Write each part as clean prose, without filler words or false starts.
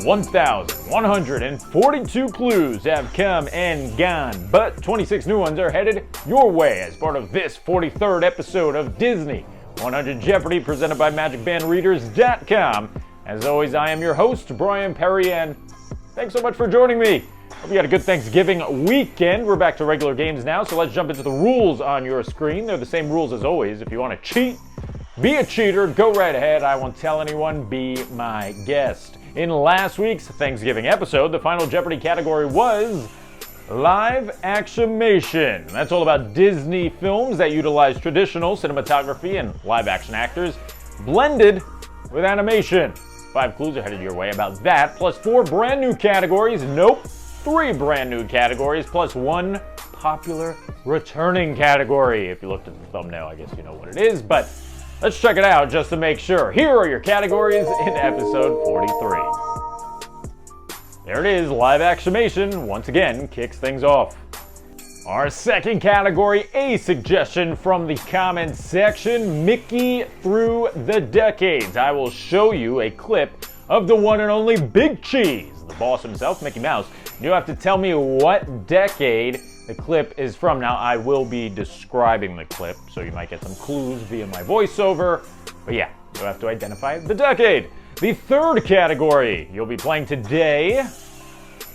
1,142 clues have come and gone, but 26 new ones are headed your way as part of this 43rd episode of Disney 100 Jeopardy, presented by MagicBandReaders.com. As always, I am your host, Bryan Perri, and thanks so much for joining me. Hope you had a good Thanksgiving weekend. We're back to regular games now, so let's jump into the rules on your screen. They're the same rules as always. If you want to cheat, be a cheater, go right ahead. I won't tell anyone, be my guest. In last week's Thanksgiving episode, the final Jeopardy category was live actionmation. That's all about Disney films that utilize traditional cinematography and live action actors blended with animation. 5 clues are headed your way about that, plus 4 brand new categories. Nope, 3 brand new categories, plus 1 popular returning category. If you looked at the thumbnail, I guess you know what it is, but let's check it out just to make sure. Here are your categories in episode 43. There it is, live actionmation, once again, kicks things off. Our second category, a suggestion from the comments section, Mickey through the decades. I will show you a clip of the one and only Big Cheese, the boss himself, Mickey Mouse. You have to tell me what decade the clip is from. Now, I will be describing the clip, so you might get some clues via my voiceover. But yeah, you'll have to identify the decade. The third category you'll be playing today,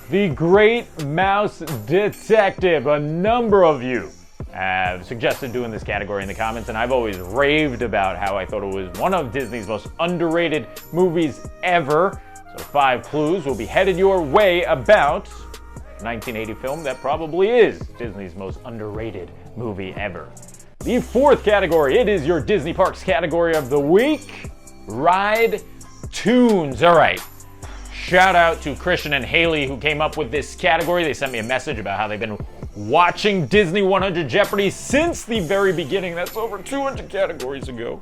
the Great Mouse Detective. A number of you have suggested doing this category in the comments, and I've always raved about how I thought it was one of Disney's most underrated movies ever. So 5 clues will be headed your way about 1980 film that probably is Disney's most underrated movie ever. The fourth category, it is your Disney Parks category of the week, Ride Tunes. All right, shout out to Christian and Haley who came up with this category. They sent me a message about how they've been watching Disney 100 Jeopardy since the very beginning. That's over 200 categories ago.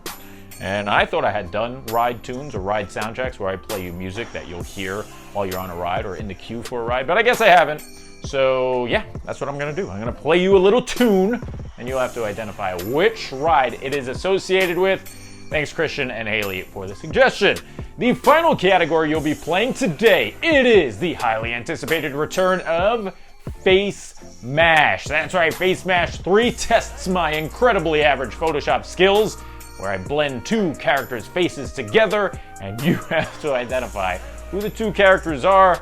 And I thought I had done ride tunes or ride soundtracks where I play you music that you'll hear while you're on a ride or in the queue for a ride, but I guess I haven't. So yeah, that's what I'm gonna do. I'm gonna play you a little tune and you'll have to identify which ride it is associated with. Thanks Christian and Haley for the suggestion. The final category you'll be playing today, it is the highly anticipated return of Face Mach. That's right, Face Mach 3 tests my incredibly average Photoshop skills, where I blend 2 characters' faces together, and you have to identify who the 2 characters are.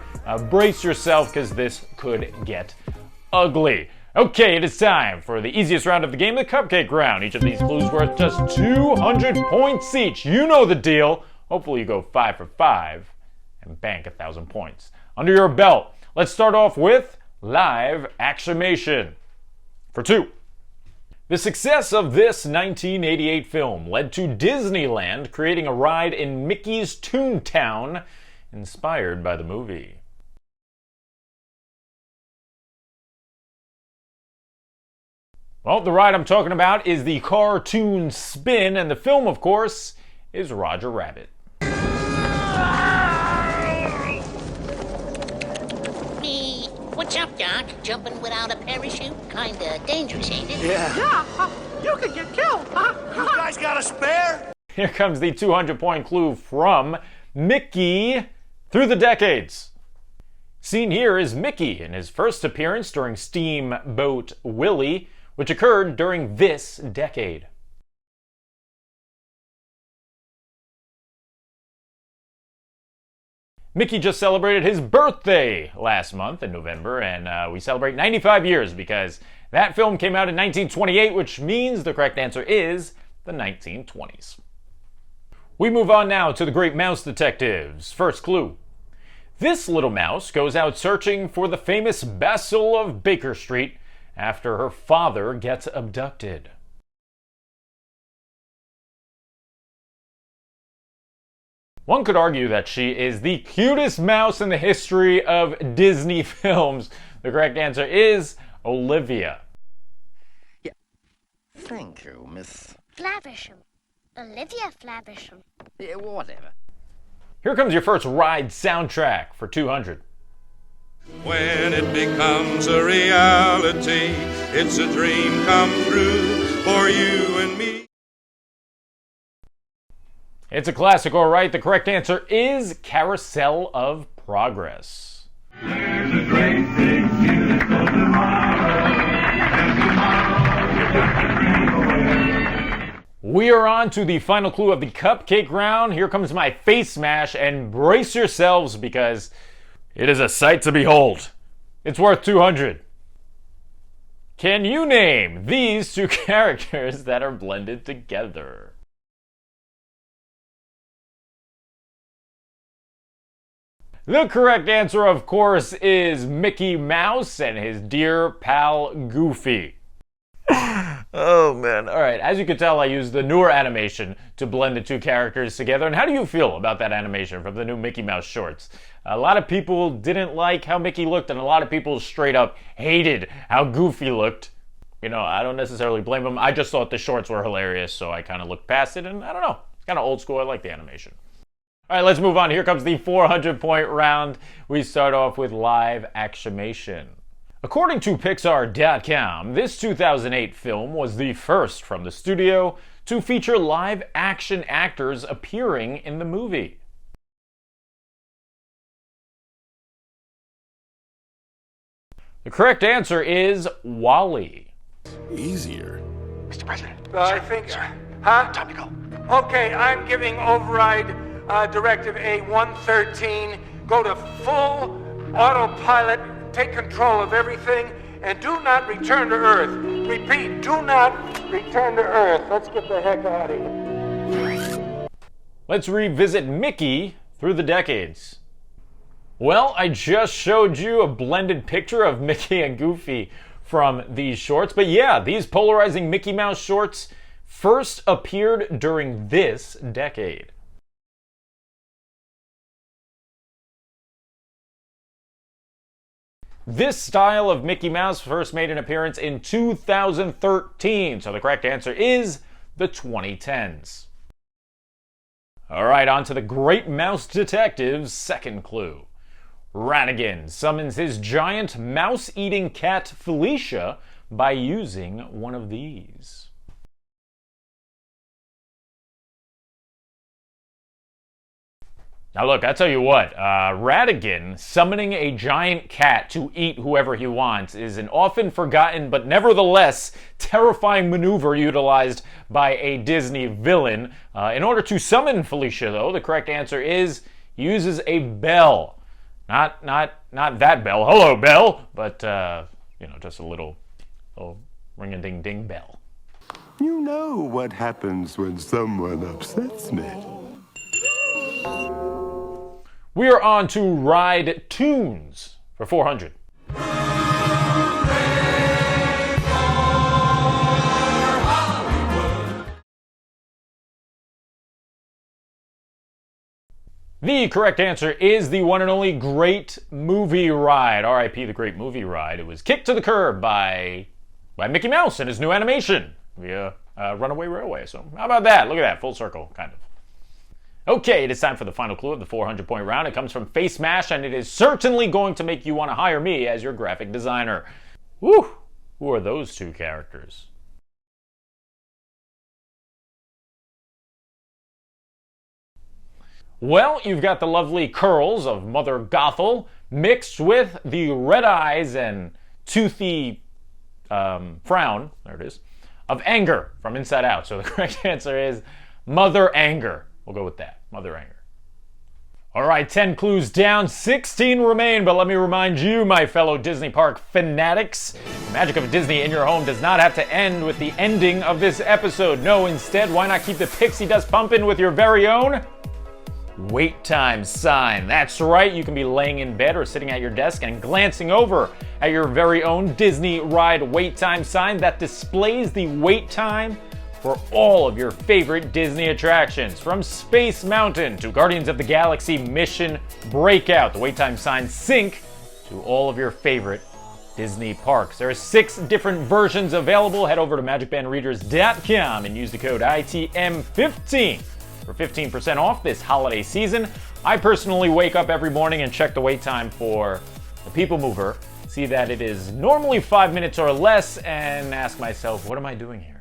Brace yourself, because this could get ugly. Okay, it is time for the easiest round of the game, the Cupcake Round. Each of these clues worth just 200 points each. You know the deal. Hopefully you go 5 for 5 and bank 1,000 points under your belt. Let's start off with live actionmation for 2. The success of this 1988 film led to Disneyland creating a ride in Mickey's Toontown, inspired by the movie. Well, the ride I'm talking about is the cartoon Spin, and the film, of course, is Roger Rabbit. What's up, Doc? Jumping without a parachute? Kinda dangerous, ain't it? Yeah, you could get killed. You guys got a spare? Here comes the 200-point clue from Mickey through the decades. Seen here is Mickey in his first appearance during Steamboat Willie, which occurred during this decade. Mickey just celebrated his birthday last month in November, and we celebrate 95 years because that film came out in 1928, which means the correct answer is the 1920s. We move on now to the Great Mouse Detectives. First clue. This little mouse goes out searching for the famous Basil of Baker Street after her father gets abducted. One could argue that she is the cutest mouse in the history of Disney films. The correct answer is Olivia. Yeah. Thank you, Miss... Flaversham. Olivia Flaversham. Yeah, whatever. Here comes your first ride soundtrack for 200. When it becomes a reality, it's a dream come true for you and me. It's a classic, all right. The correct answer is Carousel of progress. There's a great big beautiful tomorrow, and tomorrow you got to dream away. We are on to the final clue of the cupcake round. Here comes my Face Mach, and brace yourselves because it is a sight to behold. It's worth 200. Can you name these two characters that are blended together? The correct answer, of course, is Mickey Mouse and his dear pal Goofy. Oh man. Alright, as you can tell, I used the newer animation to blend the two characters together. And how do you feel about that animation from the new Mickey Mouse shorts? A lot of people didn't like how Mickey looked, and a lot of people straight up hated how Goofy looked. You know, I don't necessarily blame them. I just thought the shorts were hilarious, so I kind of looked past it, and I don't know. It's kind of old school. I like the animation. Alright, let's move on. Here comes the 400-point round. We start off with live actionation. According to Pixar.com, this 2008 film was the first from the studio to feature live action actors appearing in the movie. The correct answer is WALL-E. Easier. Mr. President. I think... Huh? Time to go. Okay, I'm giving override directive A113. Go to full autopilot, take control of everything, and do not return to Earth. Repeat, do not return to Earth. Let's get the heck out of here. Let's revisit Mickey through the decades. Well, I just showed you a blended picture of Mickey and Goofy from these shorts. But yeah, these polarizing Mickey Mouse shorts first appeared during this decade. This style of Mickey Mouse first made an appearance in 2013, so the correct answer is the 2010s. Alright, on to the Great Mouse Detective's second clue. Ratigan summons his giant mouse-eating cat Felicia by using one of these. Now look, I tell you what, Ratigan summoning a giant cat to eat whoever he wants is an often forgotten but nevertheless terrifying maneuver utilized by a Disney villain. In order to summon Felicia, though, the correct answer is he uses a bell. Not that bell, hello bell, but just a little ring-a-ding-ding bell. You know what happens when someone upsets me. We are on to Ride Tunes for 400. The correct answer is the one and only Great Movie Ride. R.I.P. the Great Movie Ride. It was kicked to the curb by Mickey Mouse and his new animation via Runaway Railway. So how about that? Look at that, full circle, kind of. Okay, it is time for the final clue of the 400-point round. It comes from Face Mach, and it is certainly going to make you want to hire me as your graphic designer. Whew! Who are those two characters? Well, you've got the lovely curls of Mother Gothel mixed with the red eyes and toothy frown, there it is, of Anger from Inside Out. So the correct answer is Mother Anger. We'll go with that, Mother Anger. All right, 10 clues down, 16 remain, but let me remind you, my fellow Disney Park fanatics, the magic of Disney in your home does not have to end with the ending of this episode. No, instead, why not keep the pixie dust pumping with your very own wait time sign? That's right, you can be laying in bed or sitting at your desk and glancing over at your very own Disney ride wait time sign that displays the wait time for all of your favorite Disney attractions, from Space Mountain to Guardians of the Galaxy Mission Breakout. The wait time signs sync to all of your favorite Disney parks. There are 6 different versions available. Head over to magicbandreaders.com and use the code ITM15 for 15% off this holiday season. I personally wake up every morning and check the wait time for the People Mover, see that it is normally 5 minutes or less, and ask myself, what am I doing here?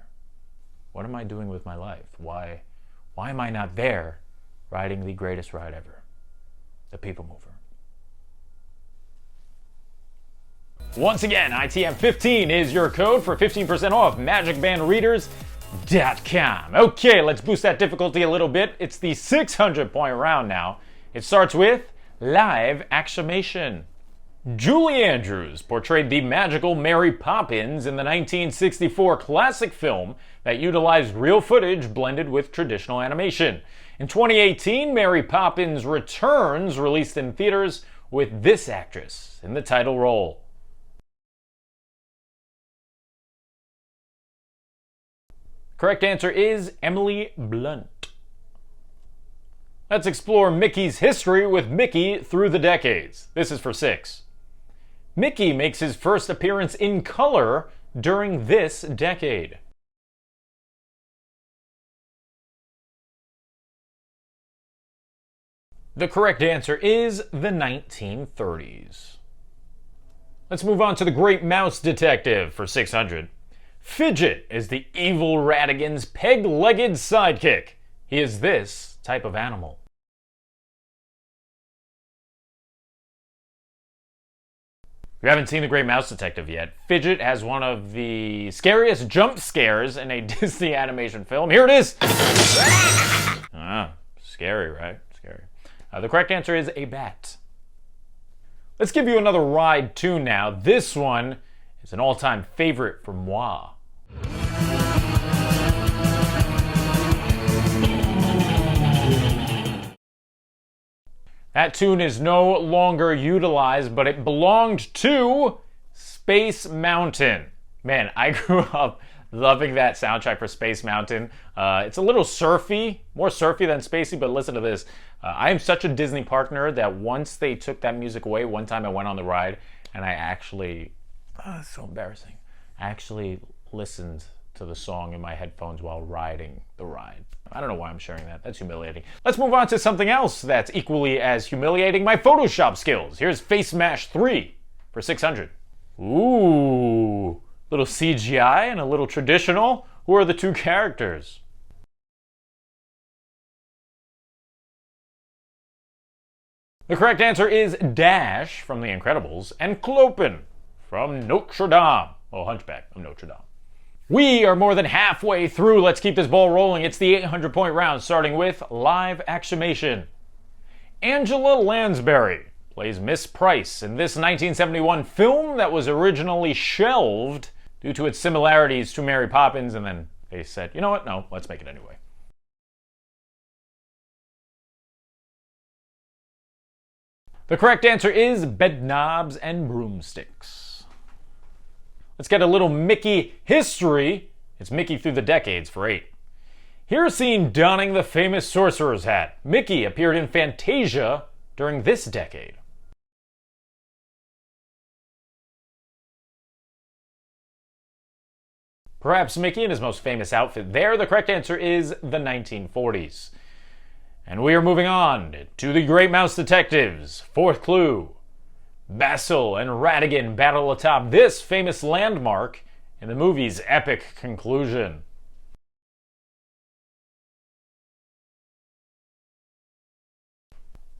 What am I doing with my life? Why am I not there riding the greatest ride ever? The People Mover. Once again, ITM15 is your code for 15% off MagicBandReaders.com. Okay, let's boost that difficulty a little bit. It's the 600-point round now. It starts with live actionation. Julie Andrews portrayed the magical Mary Poppins in the 1964 classic film that utilized real footage blended with traditional animation. In 2018, Mary Poppins Returns released in theaters with this actress in the title role. Correct answer is Emily Blunt. Let's explore Mickey's history with Mickey through the decades. This is for 6. Mickey makes his first appearance in color during this decade. The correct answer is the 1930s. Let's move on to the Great Mouse Detective for 600. Fidget is the evil Ratigan's peg-legged sidekick. He is this type of animal. If you haven't seen The Great Mouse Detective yet, Fidget has one of the scariest jump scares in a Disney animation film. Here it is! Scary, right? Scary. The correct answer is a bat. Let's give you another ride tune now. This one is an all-time favorite for moi. That tune is no longer utilized, but it belonged to Space Mountain. Man, I grew up loving that soundtrack for Space Mountain. It's a little surfy, more surfy than spacey, but listen to this. I am such a Disney partner that once they took that music away, one time I went on the ride and I actually, it's so embarrassing, I actually listened to the song in my headphones while riding the ride. I don't know why I'm sharing that. That's humiliating. Let's move on to something else that's equally as humiliating, my Photoshop skills. Here's Face Mach 3 for 600. Ooh, little CGI and a little traditional. Who are the two characters? The correct answer is Dash from The Incredibles and Clopin from Notre Dame. Oh, Hunchback of Notre Dame. We are more than halfway through. Let's keep this ball rolling. It's the 800-point round, starting with live actionation. Angela Lansbury plays Miss Price in this 1971 film that was originally shelved due to its similarities to Mary Poppins, and then they said, you know what, no, let's make it anyway. The correct answer is Bedknobs and Broomsticks. Let's get a little Mickey history. It's Mickey through the decades for 8. Here's seen donning the famous sorcerer's hat. Mickey appeared in Fantasia during this decade. Perhaps Mickey in his most famous outfit there. The correct answer is the 1940s. And we are moving on to the Great Mouse Detectives. 4th clue. Basil and Ratigan battle atop this famous landmark in the movie's epic conclusion.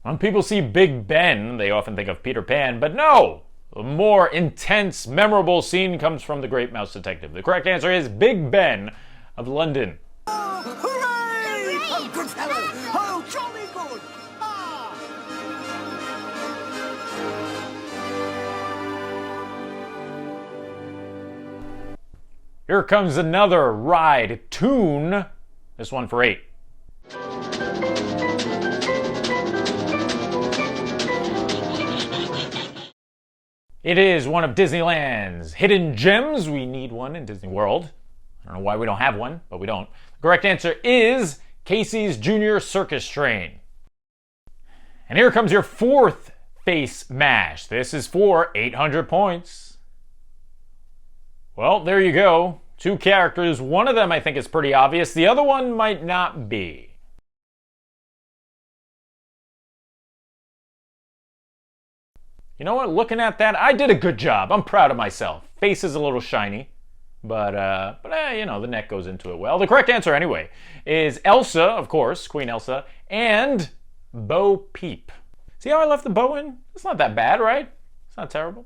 When people see Big Ben, they often think of Peter Pan, but no! A more intense, memorable scene comes from the Great Mouse Detective. The correct answer is Big Ben of London. Oh, hooray! Oh, good fellow! Oh, jolly good! Ah! Here comes another ride tune. This one for 8. It is one of Disneyland's hidden gems. We need one in Disney World. I don't know why we don't have one, but we don't. The correct answer is Casey's Junior Circus Train. And here comes your 4th Face Mach. This is for 800 points. Well, there you go. 2 characters. One of them I think is pretty obvious. The other one might not be. You know what? Looking at that, I did a good job. I'm proud of myself. Face is a little shiny, but you know, the neck goes into it well. The correct answer, anyway, is Elsa, of course, Queen Elsa, and Bo Peep. See how I left the bow in? It's not that bad, right? It's not terrible.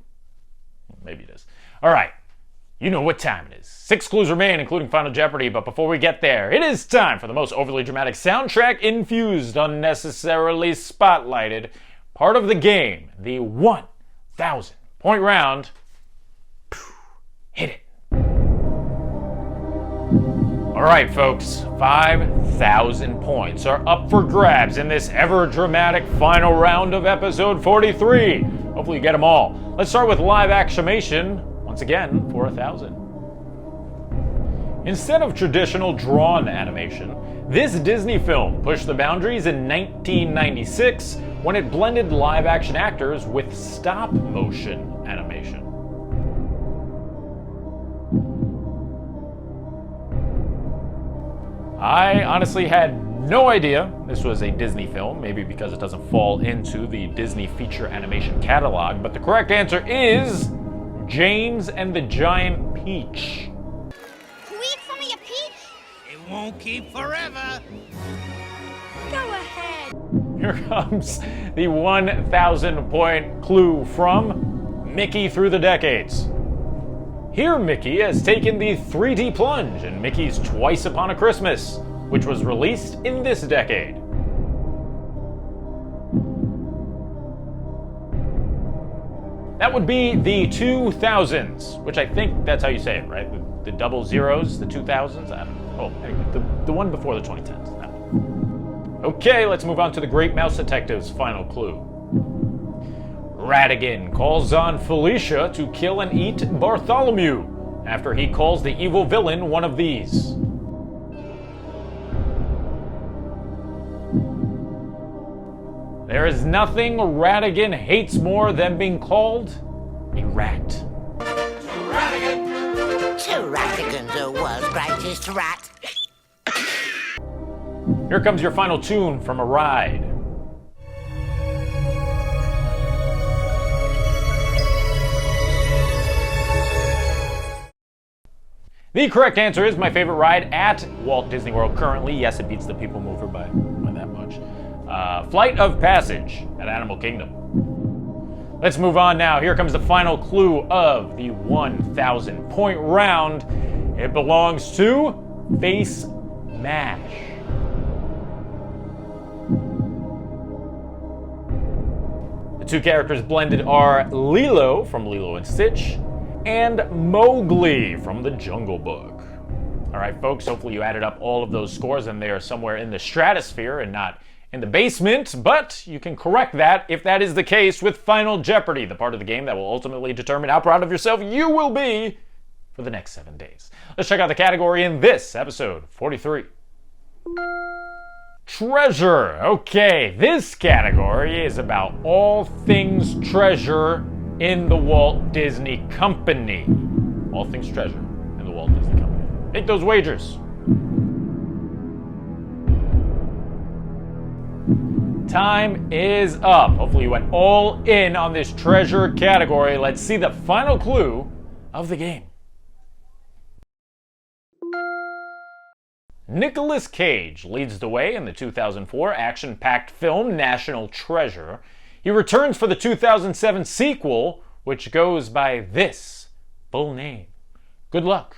Maybe it is. All right. You know what time it is. 6 clues remain, including Final Jeopardy, but before we get there, it is time for the most overly dramatic soundtrack-infused, unnecessarily spotlighted part of the game, the 1,000-point round. Hit it. All right, folks, 5,000 points are up for grabs in this ever-dramatic final round of episode 43. Hopefully you get them all. Let's start with live actionation, once again, for 1,000. Instead of traditional drawn animation, this Disney film pushed the boundaries in 1996 when it blended live-action actors with stop-motion animation. I honestly had no idea this was a Disney film, maybe because it doesn't fall into the Disney feature animation catalog, but the correct answer is James and the Giant Peach. Can we eat some of your peach? It won't keep forever. Go ahead. Here comes the 1,000-point clue from Mickey Through the Decades. Here Mickey has taken the 3D plunge in Mickey's Twice Upon a Christmas, which was released in this decade. That would be the 2000s, which I think that's how you say it, right? The double zeros, the 2000s? I don't know. Oh, anyway, the one before the 2010s. That one. Okay, let's move on to the Great Mouse Detective's final clue. Ratigan calls on Felicia to kill and eat Bartholomew after he calls the evil villain one of these. There is nothing Ratigan hates more than being called a rat. Two Ratigans are world's greatest rat. Here comes your final tune from a ride. The correct answer is my favorite ride at Walt Disney World currently. Yes, it beats the People Mover by that much. Flight of Passage at Animal Kingdom. Let's move on now. Here comes the final clue of the 1,000-point round. It belongs to Face Mach. The two characters blended are Lilo from Lilo and Stitch and Mowgli from The Jungle Book. All right, folks, hopefully you added up all of those scores and they are somewhere in the stratosphere and not in the basement, but you can correct that if that is the case with Final Jeopardy, the part of the game that will ultimately determine how proud of yourself you will be for the next 7 days. Let's check out the category in this episode 43. Treasure. Okay, this category is about all things treasure in the Walt Disney Company. All things treasure in the Walt Disney Company. Make those wagers. Time is up. Hopefully you went all in on this treasure category. Let's see the final clue of the game. Nicolas Cage leads the way in the 2004 action-packed film National Treasure. He returns for the 2007 sequel, which goes by this full name. Good luck.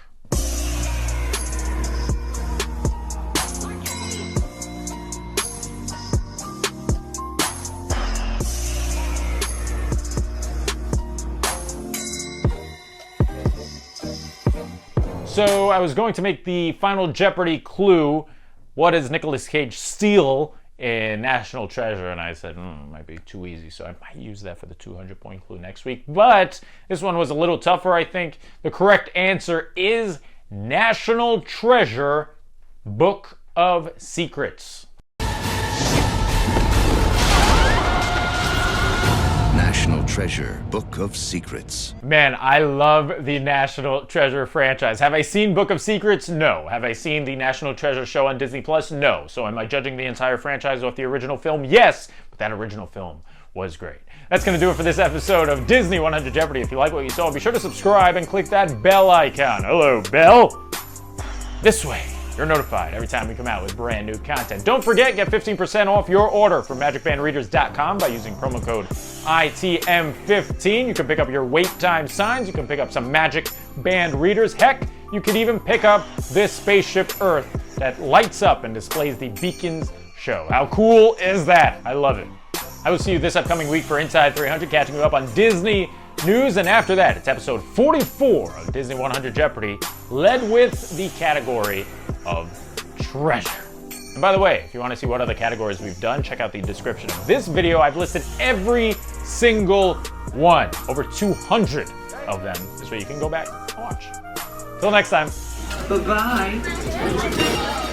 So I was going to make the Final Jeopardy clue, what does Nicolas Cage steal in National Treasure? And I said, it might be too easy, so I might use that for the 200-point clue next week. But this one was a little tougher, I think. The correct answer is National Treasure, Book of Secrets. National Treasure, Book of Secrets. Man, I love the National Treasure franchise. Have I seen Book of Secrets? No. Have I seen the National Treasure show on Disney Plus? No. So am I judging the entire franchise off the original film? Yes, but that original film was great. That's going to do it for this episode of Disney 100 Jeopardy. If you like what you saw, be sure to subscribe and click that bell icon. Hello, bell. This way. you're notified every time we come out with brand new content. Don't forget, get 15% off your order from magicbandreaders.com by using promo code ITM15. You can pick up your wait time signs. You can pick up some Magic Band readers. Heck, you can even pick up this spaceship Earth that lights up and displays the beacons show. How cool is that? I love it. I will see you this upcoming week for Inside 300, catching you up on Disney news, and after that, it's episode 44 of Disney 100 Jeopardy, led with the category of treasure. And by the way, if you want to see what other categories we've done, check out the description of this video. I've listed every single one, over 200 of them. This way you can go back and watch. Till next time. Bye-bye.